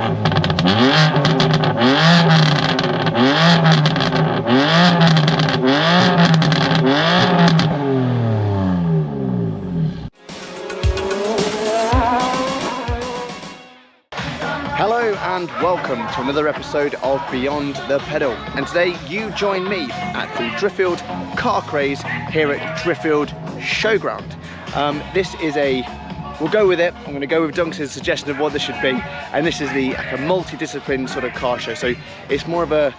Hello and welcome to another episode of Beyond the Pedal, and today you join me at the Driffield Car Craze here at Driffield Showground. This is we'll go with it, I'm going to go with Duncan's suggestion of what this should be, and this is like a multi-discipline sort of car show, so it's more of a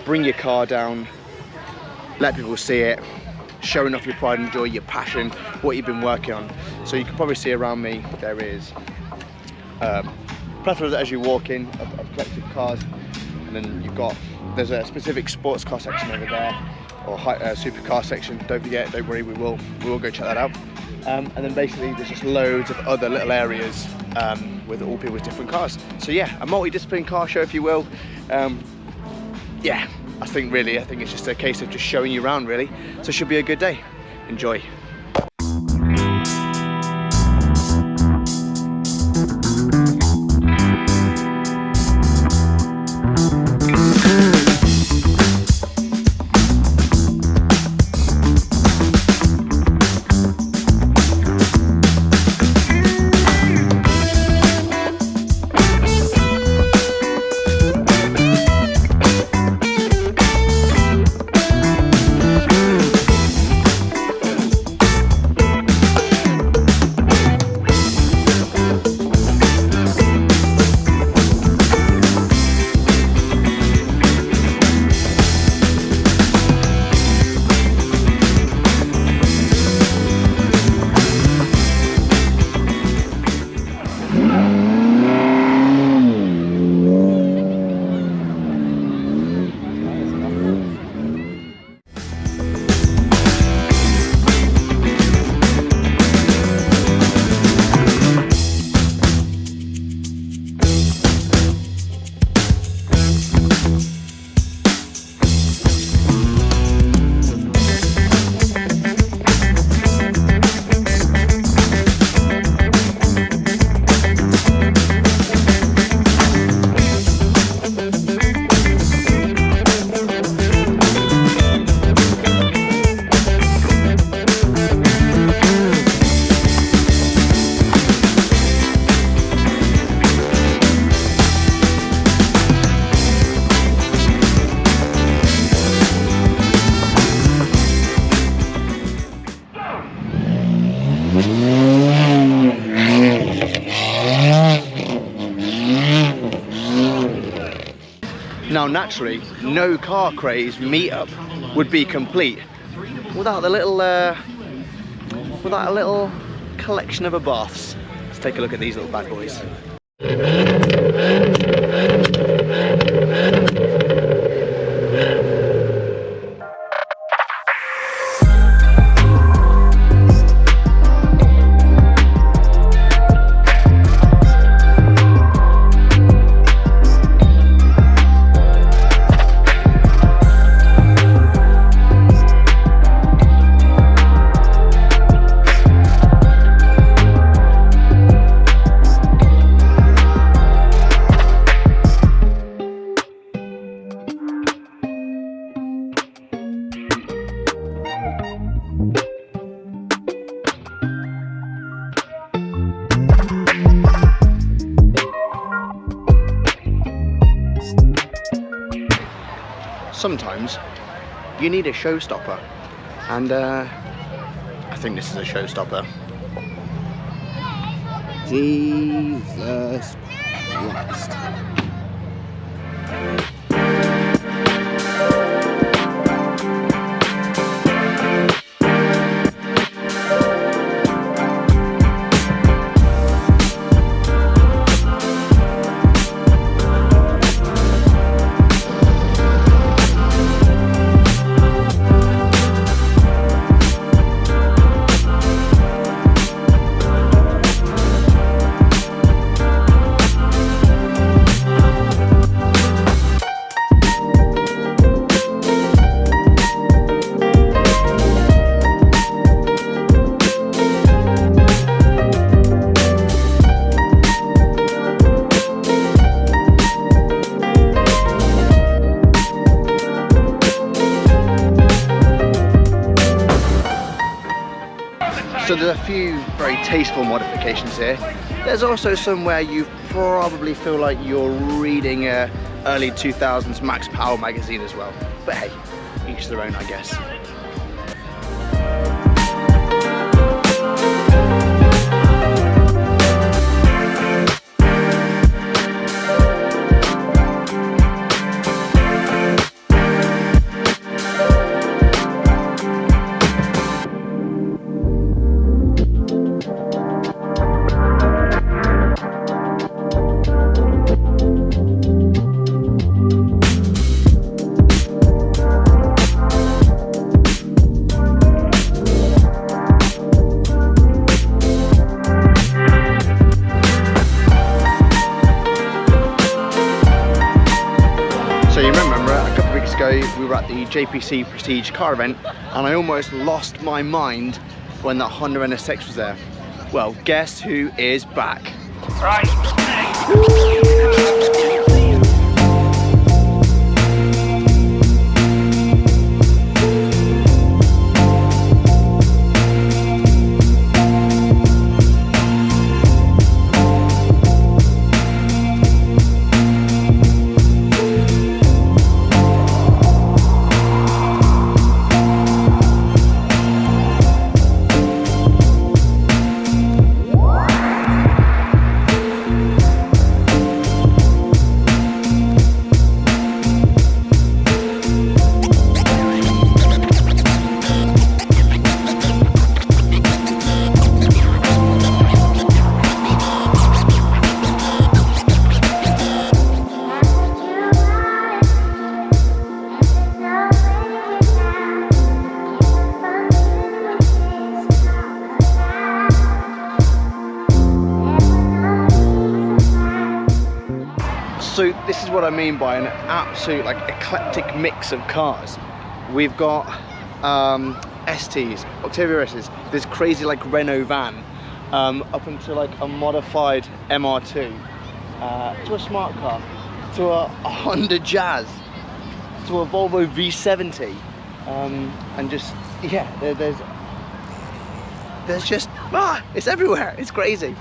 bring your car down, let people see it, showing off your pride and joy, your passion, what you've been working on. So you can probably see around me there is plethora as you walk in of Eclectic cars, and then there's a specific sports car section over there, or supercar section. Don't forget, don't worry, we will go check that out. And then basically there's just loads of other little areas with all people's different cars. So yeah, a multidisciplinary car show, if you will. Yeah, I think it's just a case of just showing you around really. So it should be a good day. Enjoy. Now naturally, no car craze meetup would be complete without a little collection of Abarths. Let's take a look at these little bad boys. Sometimes you need a showstopper, and I think this is a showstopper. Jesus Christ. So there's a few very tasteful modifications here. There's also some where you probably feel like you're reading a early 2000s Max Power magazine as well. But hey, each their own, I guess. We were at the JPC Prestige car event and I almost lost my mind when that Honda NSX was there. Well, guess who is back? Right. So this is what I mean by an absolute like eclectic mix of cars. We've got STs, Octavia S's, this crazy like Renault van, up into like a modified MR2, to a smart car, to a Honda Jazz, to a Volvo V70, and just, yeah, there's just, it's everywhere, it's crazy.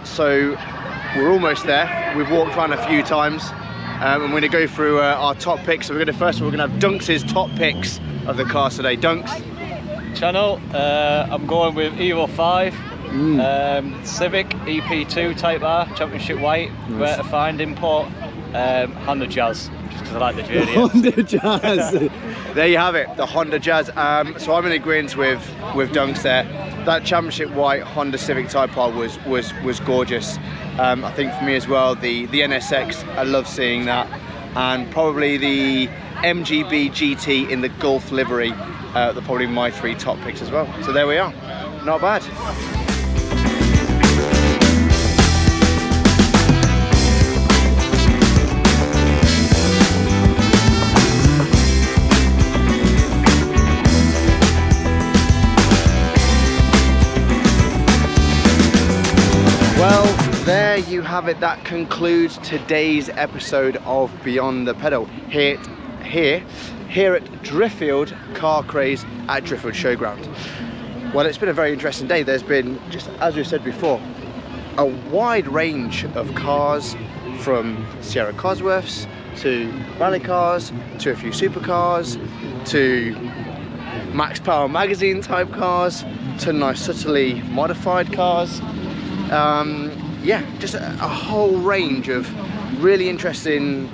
So we're almost there. We've walked around a few times, and we're going to go through our top picks. So we're going to first of all, we're going to have Dunks' top picks of the cars today. Dunks. Channel, I'm going with Evo 5, Civic EP2 Type R, Championship White, Rare to Find import, Honda Jazz, just because I like the journey. Honda Jazz. There you have it, the Honda Jazz. So I'm in agreement with Dunks there. That Championship White Honda Civic Type R was gorgeous. I think for me as well, the NSX, I love seeing that, and probably the MGB GT in the Gulf livery. They're probably my three top picks as well. So there we are, not bad. Well, there you have it, that concludes today's episode of Beyond the Pedal here at Driffield Car Craze at Driffield Showground. Well, it's been a very interesting day. There's been, just as we said before, a wide range of cars, from Sierra Cosworths to rally cars to a few supercars to Max Power magazine type cars to nice subtly modified cars. Yeah, just a whole range of really interesting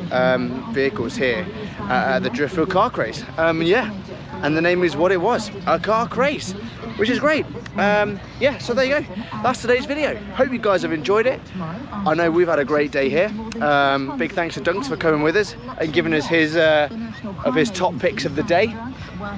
vehicles here at the Driffield Car Craze. Yeah, and the name is what it was, a car craze, which is great. Yeah, so there you go. That's today's video. Hope you guys have enjoyed it. I know we've had a great day here. Big thanks to Dunks for coming with us and giving us his top picks of the day.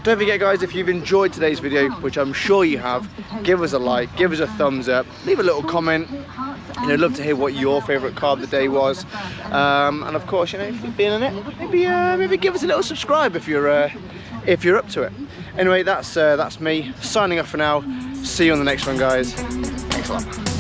Don't forget, guys, if you've enjoyed today's video, which I'm sure you have, give us a like, give us a thumbs up, leave a little comment. You know, I'd love to hear what your favourite car of the day was. And of course, you know, if you're feeling it, maybe give us a little subscribe if you're up to it. Anyway, that's me signing off for now. See you on the next one, guys. Thanks a lot.